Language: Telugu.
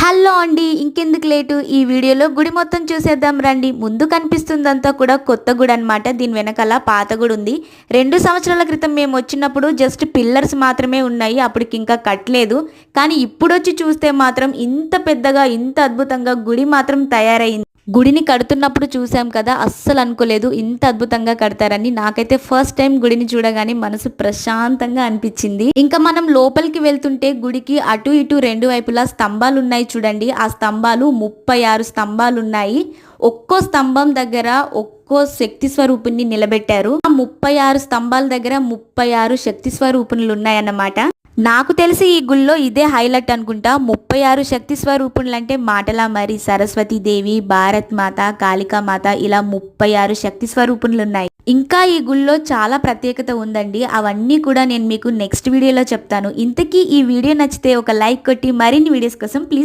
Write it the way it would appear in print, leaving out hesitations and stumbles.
హలో అండి, ఇంకెందుకు లేటు ఈ వీడియోలో గుడి మొత్తం చూసేద్దాం రండి. ముందు కనిపిస్తుందంతా కూడా కొత్త గుడి అనమాట. దీని వెనకాల పాత గుడి ఉంది. 2 సంవత్సరాల క్రితం మేము వచ్చినప్పుడు జస్ట్ పిల్లర్స్ మాత్రమే ఉన్నాయి, అప్పటికి ఇంకా కట్టలేదు. కానీ ఇప్పుడు వచ్చి చూస్తే మాత్రం ఇంత పెద్దగా ఇంత అద్భుతంగా గుడి మాత్రం తయారైంది. గుడిని కడుతున్నప్పుడు చూసాం కదా, అస్సలు అనుకోలేదు ఇంత అద్భుతంగా కడతారని. నాకైతే ఫస్ట్ టైం గుడిని చూడగానే మనసు ప్రశాంతంగా అనిపించింది. ఇంకా మనం లోపలికి వెళ్తుంటే గుడికి అటు ఇటు 2 వైపులా స్తంభాలు ఉన్నాయి చూడండి. ఆ స్తంభాలు 36 స్తంభాలు ఉన్నాయి. ఒక్కో స్తంభం దగ్గర ఒక్కో శక్తి స్వరూపుణ్ణి నిలబెట్టారు. ఆ 36 స్తంభాల దగ్గర 36 శక్తి స్వరూపుణులు ఉన్నాయన్నమాట. నాకు తెలిసి ఈ గుళ్ళో ఇదే హైలైట్ అనుకుంటా. 36 శక్తి స్వరూపుణులు అంటే మాటలా మరి. సరస్వతీదేవి, భారత్ మాత, కాళికామాత ఇలా 36 శక్తి స్వరూపుణులు ఉన్నాయి. ఇంకా ఈ గుళ్ళో చాలా ప్రత్యేకత ఉందండి. అవన్నీ కూడా నేను మీకు నెక్స్ట్ వీడియోలో చెప్తాను. ఇంతకీ ఈ వీడియో నచ్చితే ఒక లైక్ కొట్టి మరిన్ని వీడియోస్ కోసం ప్లీజ్